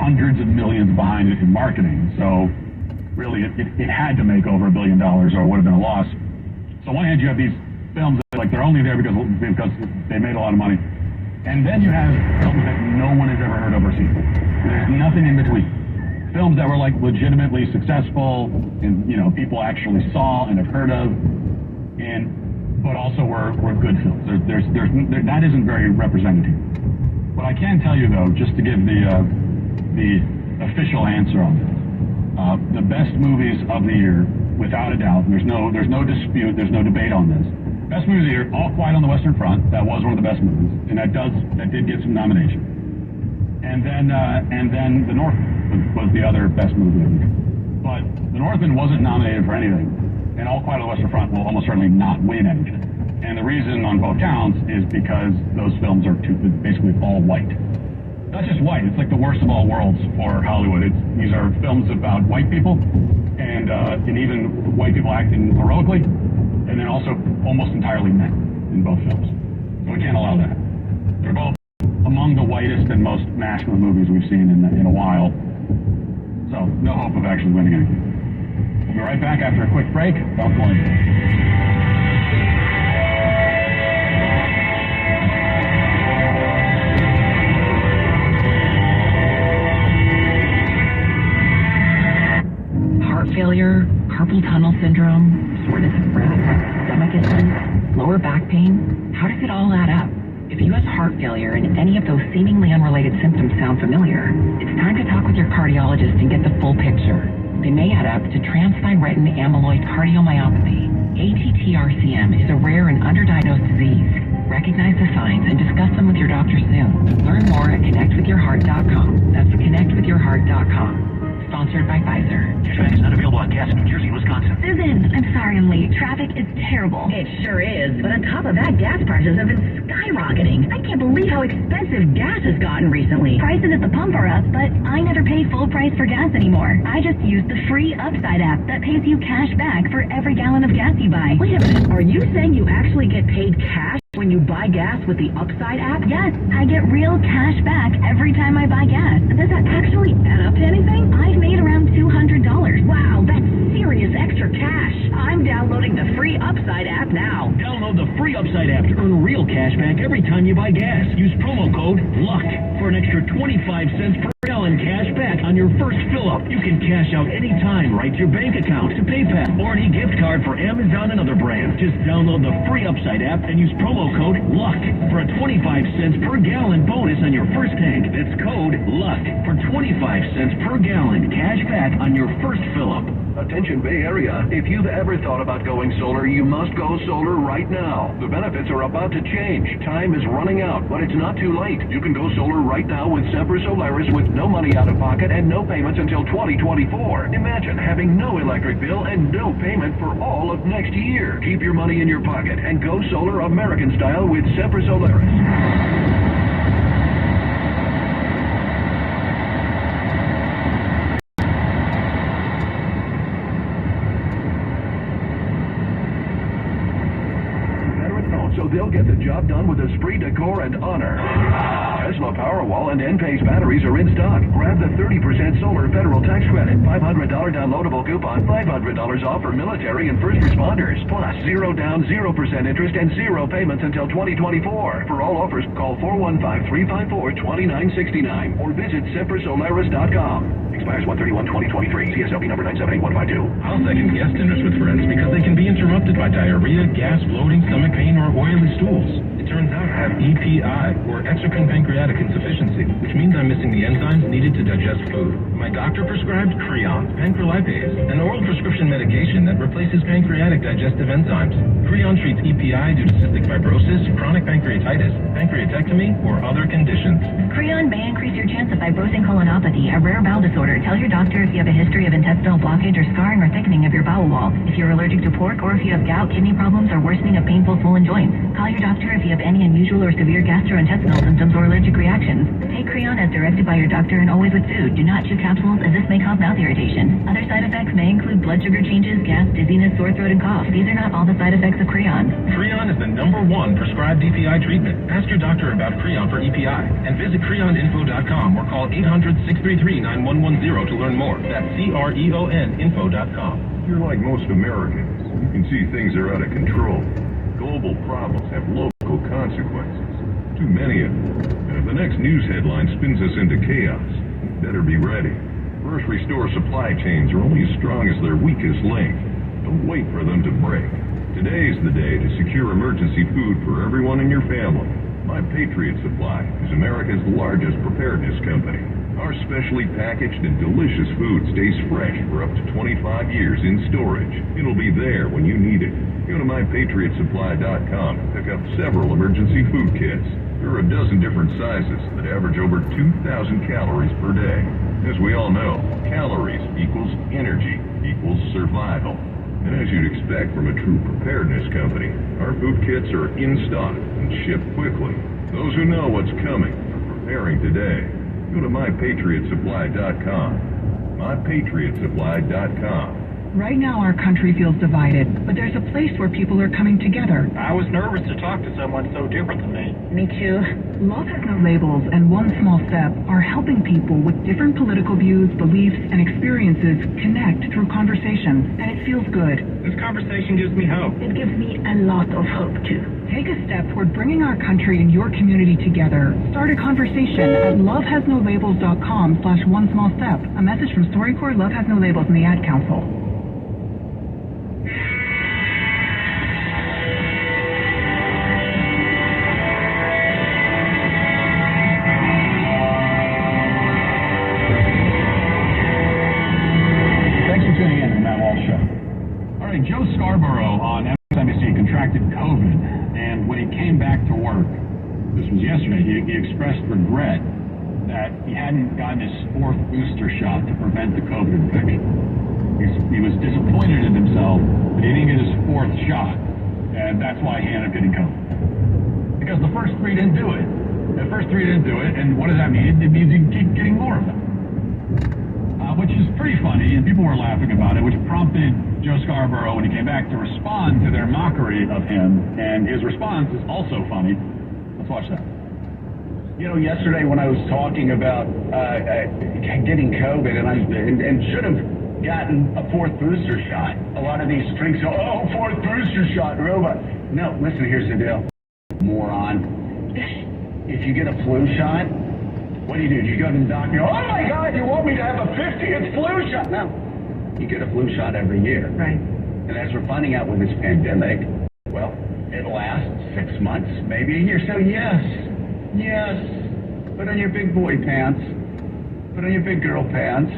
hundreds of millions behind it in marketing. So really, it had to make over $1 billion or it would have been a loss. So on one hand, you have these films that they're only there because they made a lot of money. And then you have films that no one has ever heard of or seen. There's nothing in between. Films that were like legitimately successful and people actually saw and have heard of, but also were good films. That isn't very representative. What I can tell you though, just to give the official answer on this, the best movies of the year, without a doubt, there's no dispute, there's no debate on this. Best movie of the year, All Quiet on the Western Front. That was one of the best movies, and that did get some nominations. And then The Northman was the other best movie of the year. But The Northman wasn't nominated for anything, and All Quiet on the Western Front will almost certainly not win anything. And the reason on both counts is because those films are basically all white. Not just white, it's like the worst of all worlds for Hollywood. These are films about white people, and even white people acting heroically, and then also almost entirely men in both films. So we can't allow that. They're both among the whitest and most masculine movies we've seen in a while. So no hope of actually winning anything. We'll be right back after a quick break. Don't go anywhere. Heart failure, carpal tunnel syndrome, soreness of breath, stomach issues, lower back pain. How does it all add up? If you have heart failure and any of those seemingly unrelated symptoms sound familiar, it's time to talk with your cardiologist and get the full picture. They may add up to transthyretin amyloid cardiomyopathy. ATTR-CM is a rare and underdiagnosed disease. Recognize the signs and discuss them with your doctor soon. Learn more at connectwithyourheart.com. That's connectwithyourheart.com. Sponsored by Pfizer. Cashback is not available on gas in New Jersey and Wisconsin. Susan, I'm sorry I'm late. Traffic is terrible. It sure is. But on top of that, gas prices have been skyrocketing. I can't believe how expensive gas has gotten recently. Prices at the pump are up, but I never pay full price for gas anymore. I just use the free Upside app that pays you cash back for every gallon of gas you buy. Wait a minute. Are you saying you actually get paid cash when you buy gas with the Upside app? Yes, I get real cash back every time I buy gas. Does that actually add up to anything? I've made around $200. Wow, that's serious extra cash. I'm downloading the free Upside app now. Download the free Upside app to earn real cash back every time you buy gas. Use promo code LUCK for an extra 25 cents per gallon cash back on your first fill-up. You can cash out anytime right to your bank account, to PayPal, or any gift card for Amazon and other brands. Just download the free Upside app and use promo code LUCK for a 25 cents per gallon bonus on your first tank. That's code LUCK for 25 cents per gallon cash back on your first fill-up. Attention Bay Area, if you've ever thought about going solar, you must go solar right now. The benefits are about to change. Time is running out, but it's not too late. You can go solar right now with Semper Solaris with no money out of pocket and no payments until 2024. Imagine having no electric bill and no payment for all of next year. Keep your money in your pocket and go solar American style with Semper Solaris. So they'll get the job done with esprit de corps and honor. Tesla Powerwall and Enphase batteries are in stock. Grab the 30% solar federal tax credit, $500 downloadable coupon, $500 off for military and first responders. Plus, 0 down, 0% interest, and 0 payments until 2024. For all offers, call 415-354-2969 or visit sempersolaris.com. Expires 1/31/2023. CSLB number 978152. I'll second guess dinners with friends because they can be interrupted by diarrhea, gas, bloating, stomach pain, or oily stools. It turns out I have EPI, or exocrine pancreatic insufficiency, which means I'm missing the enzymes needed to digest food. My doctor prescribed Creon, pancrelipase, an oral prescription medication that replaces pancreatic digestive enzymes. Creon treats EPI due to cystic fibrosis, chronic pancreatitis, pancreatectomy, or other conditions. Creon may increase your chance of fibrosing colonopathy, a rare bowel disorder. Tell your doctor if you have a history of intestinal blockage or scarring or thickening of your bowel wall, if you're allergic to pork, or if you have gout, kidney problems, or worsening of painful swollen joints. Call your doctor if you have any unusual or severe gastrointestinal symptoms or allergic reactions. Take Creon as directed by your doctor and always with food. Do not chew capsules as this may cause mouth irritation. Other side effects may include blood sugar changes, gas, dizziness, sore throat, and cough. These are not all the side effects of Creon. Creon is the #1 prescribed EPI treatment. Ask your doctor about Creon for EPI and visit creoninfo.com or call 800-633-9110 to learn more. That's CREONinfo.com. You're like most Americans. You can see things are out of control. Global problems have local consequences. Too many of them. And if the next news headline spins us into chaos, better be ready. Grocery store supply chains are only as strong as their weakest link. Don't wait for them to break. Today's the day to secure emergency food for everyone in your family. My Patriot Supply is America's largest preparedness company. Our specially packaged and delicious food stays fresh for up to 25 years in storage. It'll be there when you need it. Go to mypatriotsupply.com and pick up several emergency food kits. There are a dozen different sizes that average over 2,000 calories per day. As we all know, calories equals energy equals survival. And as you'd expect from a true preparedness company, our food kits are in stock and shipped quickly. Those who know what's coming are preparing today. Go to mypatriotsupply.com. mypatriotsupply.com. Right now our country feels divided, but there's a place where people are coming together. I was nervous to talk to someone so different than me. Me too. Love Has No Labels and One Small Step are helping people with different political views, beliefs, and experiences connect through conversation, and it feels good. This conversation gives me hope. It gives me a lot of hope too. Take a step toward bringing our country and your community together. Start a conversation at lovehasnolabels.com/onesmallstep. A message from StoryCorps, Love Has No Labels, and the Ad Council. Joe Scarborough on MSNBC contracted COVID, and when he came back to work, this was yesterday, he expressed regret that he hadn't gotten his 4th booster shot to prevent the COVID infection. He was disappointed in himself that he didn't get his 4th shot, and that's why he ended up getting COVID. Because the first 3 didn't do it. The first 3 didn't do it, and what does that mean? It means you keep getting more of them. Which is pretty funny, and people were laughing about it, which prompted Joe Scarborough, when he came back, to respond to their mockery of him, and his response is also funny. Let's watch that. You know, yesterday when I was talking about getting COVID, and should have gotten a 4th booster shot, a lot of these drinks go, oh, 4th booster shot, robot. No, listen, here's the deal, moron. If you get a flu shot, what do? You go to the doctor, oh my God, you want me to have a 50th flu shot? No, you get a flu shot every year. Right. And as we're finding out with this pandemic, well, it lasts 6 months, maybe a year. So yes, put on your big boy pants, put on your big girl pants,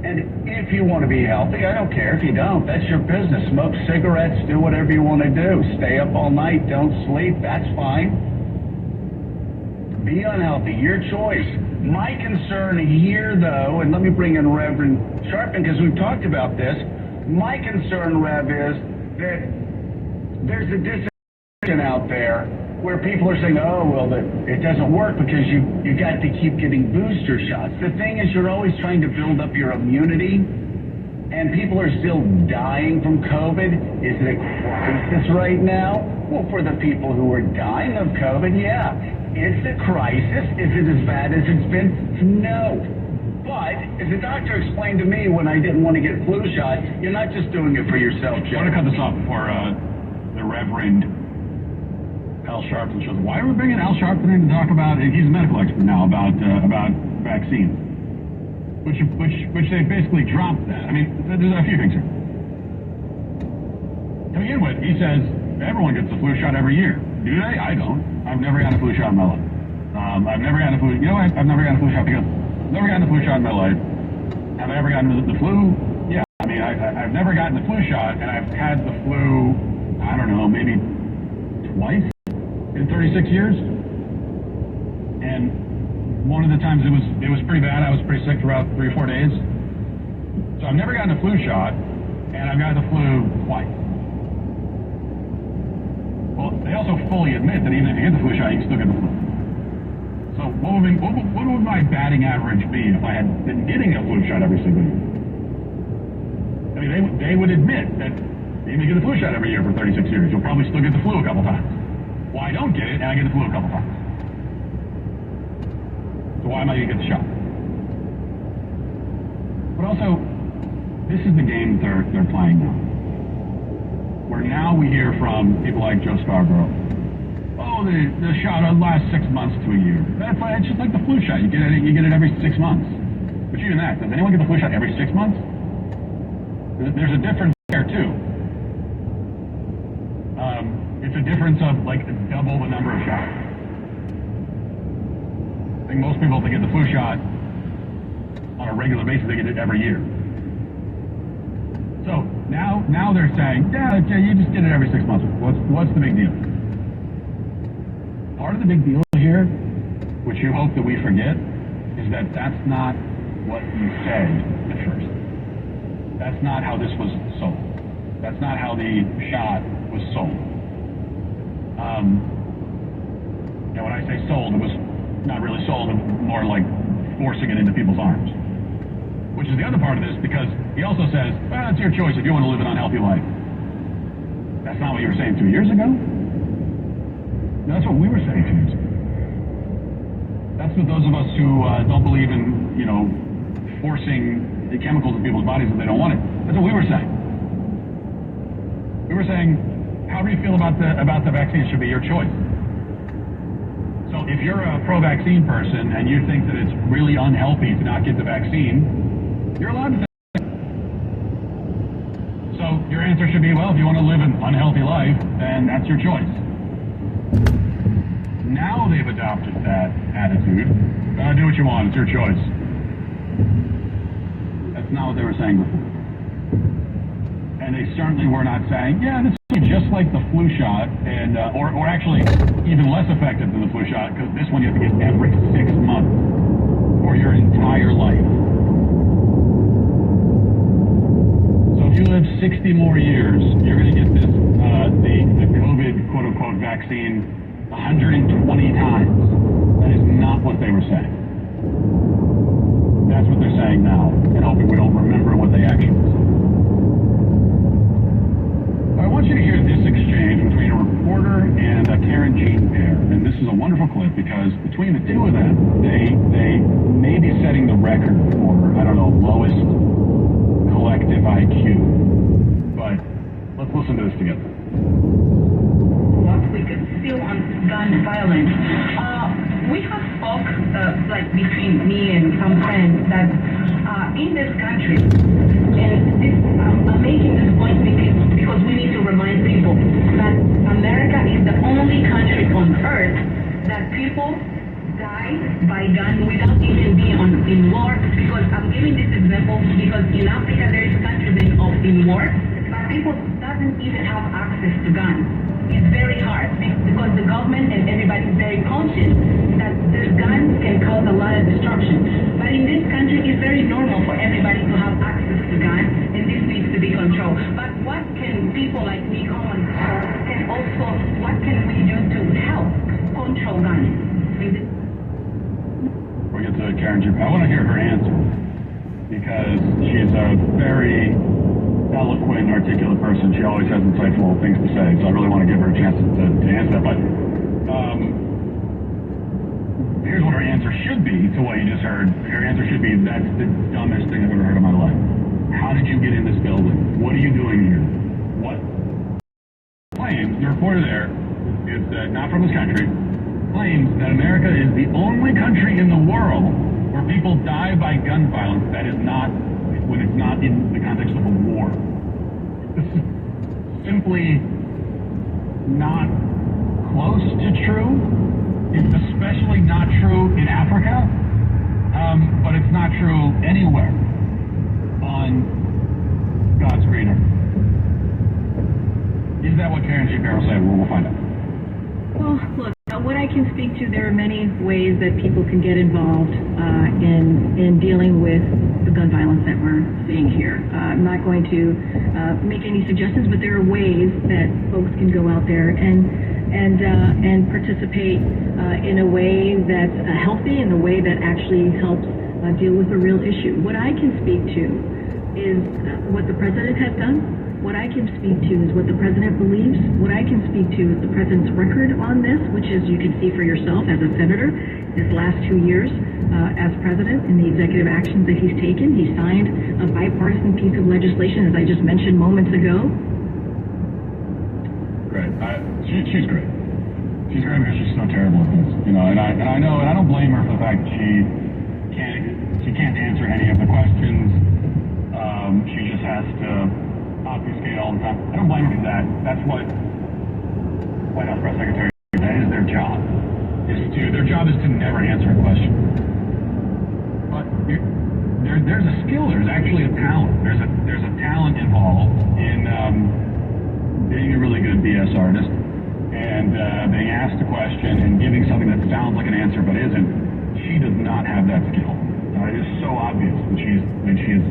and if you want to be healthy, I don't care if you don't, that's your business. Smoke cigarettes, do whatever you want to do. Stay up all night, don't sleep, that's fine. Be unhealthy, your choice. My concern here, though, and let me bring in Reverend Sharpton, because we've talked about this. My concern, Rev, is that there's a discussion out there where people are saying, oh, well, it doesn't work because you got to keep getting booster shots. The thing is, you're always trying to build up your immunity, and people are still dying from COVID. Is it a crisis right now? Well, for the people who are dying of COVID, yeah. It's a crisis. Is it as bad as it's been? No. But, as the doctor explained to me when I didn't want to get flu shots, you're not just doing it for yourself, Joe. I want to cut this off before the Reverend Al Sharpton shows. Why are we bringing Al Sharpton in to talk about, he's a medical expert now, about vaccines. Which they basically dropped that. I mean, there's a few things here. To begin with, he says everyone gets a flu shot every year. Do they? I don't. I've never gotten a flu shot in my life. I've never gotten a flu. You know what? I've never gotten a flu shot because I've never gotten a flu shot in my life. Have I ever gotten the flu? Yeah. I mean, I've never gotten the flu shot, and I've had the flu, I don't know, maybe twice in 36 years. And one of the times it was pretty bad. I was pretty sick for about 3 or 4 days. So I've never gotten a flu shot, and I've gotten the flu twice. Well, they also fully admit that even if you get the flu shot, you can still get the flu. So what would my batting average be if I had been getting a flu shot every single year? I mean, they would admit that even if you get the flu shot every year for 36 years, you'll probably still get the flu a couple times. Well, I don't get it, and I get the flu a couple times. So why am I going to get the shot? But also, this is the game they're playing now. Where now we hear from people like Joe Scarborough, oh, the shot will last 6 months to a year. It's just like the flu shot. You get it every 6 months. But even that, does anyone get the flu shot every 6 months? There's a difference there too. It's a difference of like double the number of shots. I think most people, if they get the flu shot on a regular basis, they get it every year. So now they're saying, yeah, you just get it every 6 months. What's the big deal? Part of the big deal here, which you hope that we forget, is that that's not what you said at first. That's not how this was sold. That's not how the shot was sold. And when I say sold, it was not really sold, it was more like forcing it into people's arms. Which is the other part of this, because he also says, well, it's your choice if you want to live an unhealthy life. That's not what you were saying 2 years ago. No, that's what we were saying 2 years ago. That's what those of us who don't believe in, forcing the chemicals in people's bodies if they don't want it. That's what we were saying. We were saying, however you feel about the vaccine, it should be your choice. So if you're a pro-vaccine person and you think that it's really unhealthy to not get the vaccine, you're allowed to say that. So your answer should be, well, if you want to live an unhealthy life, then that's your choice. Now they've adopted that attitude. Do what you want, it's your choice. That's not what they were saying before. And they certainly were not saying, yeah, this is just like the flu shot, and or actually even less effective than the flu shot, because this one you have to get every 6 months for your entire life. So if you live 60 more years, you're going to get this the COVID quote-unquote vaccine 120 times. That is not what they were saying. That's what they're saying now, and hoping we don't remember what they actually said. I want you to hear this exchange between a reporter and a Karen Jean pair, and this is a wonderful clip because between the two of them, they may be setting the record for, I don't know, lowest collective IQ. But let's listen to this together. What we could still on gun violence. We have spoke, like between me and some friends, that in this country, and this, I'm making this point because we need to remind people that America is the only country on earth that people die by gun without even being in war. Because I'm giving this example because in Africa there is countries in war, but people doesn't even have access to guns. It's very hard because the government and everybody is very conscious that their guns can cause a lot of destruction. But in this country, it's very normal for everybody to have access to guns, and this needs to be controlled. But what can people like me, common people, and also what can we do to help control guns? We'll get to Karen Jean. I want to hear her answer because she's a very eloquent, articulate person. She always has insightful things to say, so I really want to give her a chance to answer that. But here's what her answer should be to what you just heard. Her answer should be, that's the dumbest thing I've ever heard in my life. How did you get in this building? What are you doing here? What claims, the reporter there is not from this country, claims that America is the only country in the world where people die by gun violence that is not, when it's not in the context of a war. This is simply not close to true. It's especially not true in Africa, but it's not true anywhere on God's green earth. Is that what Karen Jean will say? We'll find out. Well, look, what I can speak to, there are many ways that people can get involved in dealing with the gun violence that we're seeing here. I'm not going to make any suggestions, but there are ways that folks can go out there and and participate in a way that's healthy, in a way that actually helps deal with a real issue. What I can speak to is what the president has done. What I can speak to is what the president believes. What I can speak to is the president's record on this, which is you can see for yourself as a senator, his last 2 years as president and the executive actions that he's taken. He signed a bipartisan piece of legislation, as I just mentioned moments ago. Great. She's great. She's great because she's so terrible at this, you know. And I know, and I don't blame her for the fact that she can't answer any of the questions. She just has to obfuscate all the time. I don't blame her for that. That's what White House press secretary. That is their job. Their job is to never answer a question. But there's a skill. There's actually a talent. There's a talent involved in being a really good BS artist and being asked a question and giving something that sounds like an answer but isn't. She does not have that skill. It is so obvious when she is.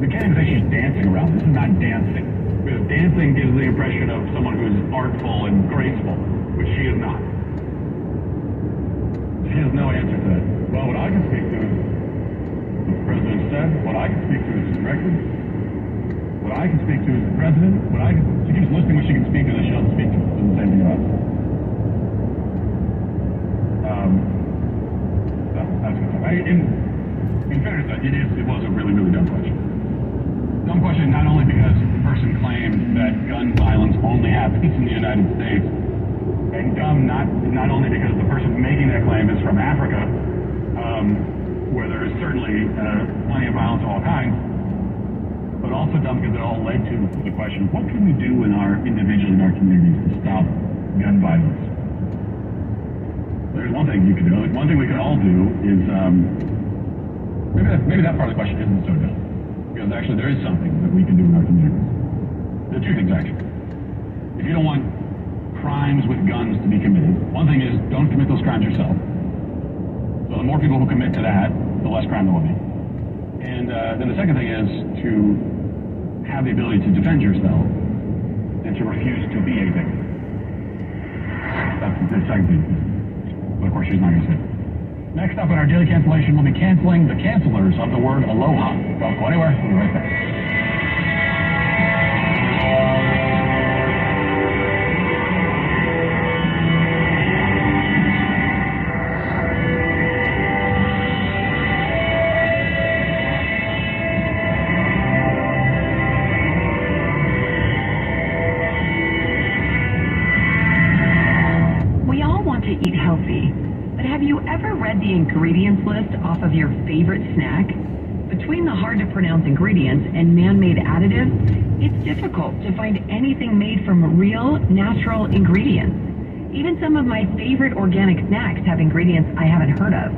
We can't even say she's dancing around. This is not dancing. Because dancing gives the impression of someone who is artful and graceful, which she is not. She has no answer to that. Well, what I can speak to is what the president said. What I can speak to is his record. What I can speak to is the president. She keeps listing what she can speak to, and she doesn't speak to. Doesn't say anything about it. That's good stuff. In fairness, it was a really, really dumb question. Dumb question not only because the person claimed that gun violence only happens in the United States, and dumb not only because the person making that claim is from Africa, where there is certainly plenty of violence of all kinds, but also dumb because it all led to the question, what can we do individually in our communities to stop gun violence? There's one thing you can do. One thing we can all do is, maybe that part of the question isn't so dumb. Because actually there is something that we can do in our communities. There are two things actually. If you don't want crimes with guns to be committed, one thing is don't commit those crimes yourself. So the more people who commit to that, the less crime there will be. And then the second thing is to have the ability to defend yourself and to refuse to be a victim. That's the second thing. But of course she's not going to say it. Next up in our daily cancellation, we'll be canceling the cancelers of the word aloha. Don't go anywhere. We'll be right back. We all want to eat healthy. But have you ever read the ingredients list off of your favorite snack? Between the hard-to-pronounce ingredients and man-made additives, it's difficult to find anything made from real, natural ingredients. Even some of my favorite organic snacks have ingredients I haven't heard of.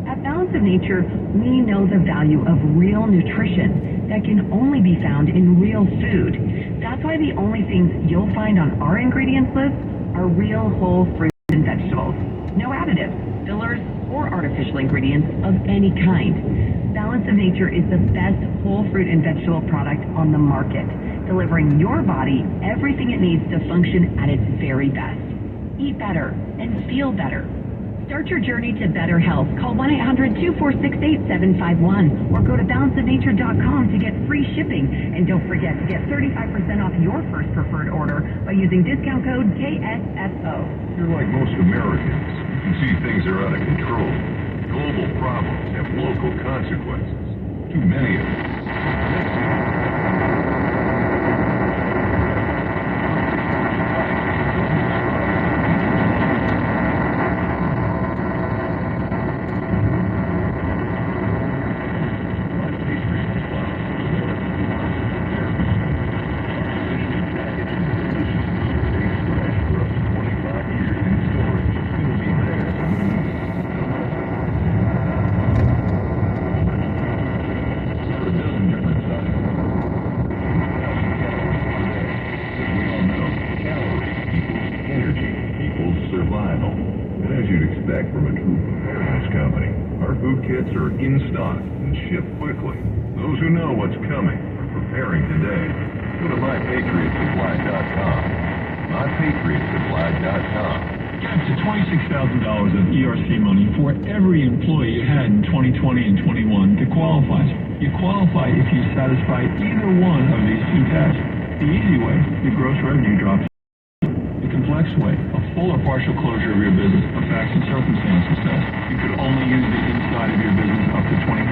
At Balance of Nature, we know the value of real nutrition that can only be found in real food. That's why the only things you'll find on our ingredients list are real whole fruits and vegetables. No additives, fillers, or artificial ingredients of any kind. Balance of Nature is the best whole fruit and vegetable product on the market, delivering your body everything it needs to function at its very best. Eat better and feel better. Start your journey to better health. Call 1-800-246-8751 or go to balanceofnature.com to get free shipping. And don't forget to get 35% off your first preferred order by using discount code KSFO. You're like most Americans. You can see things are out of control. Global problems have local consequences. Too many of them. Kits are in stock and ship quickly. Those who know what's coming are preparing today. Go to mypatriotsupply.com. not PatriotSupply.com. Get up to $26,000 of ERC money for every employee you had in 2020 and 21 to qualify. You qualify if you satisfy either one of these two tests. The easy way, the gross revenue drops. The complex way, a full or partial closure of your business, a facts and circumstances test. You could only use the inside of your business up to 25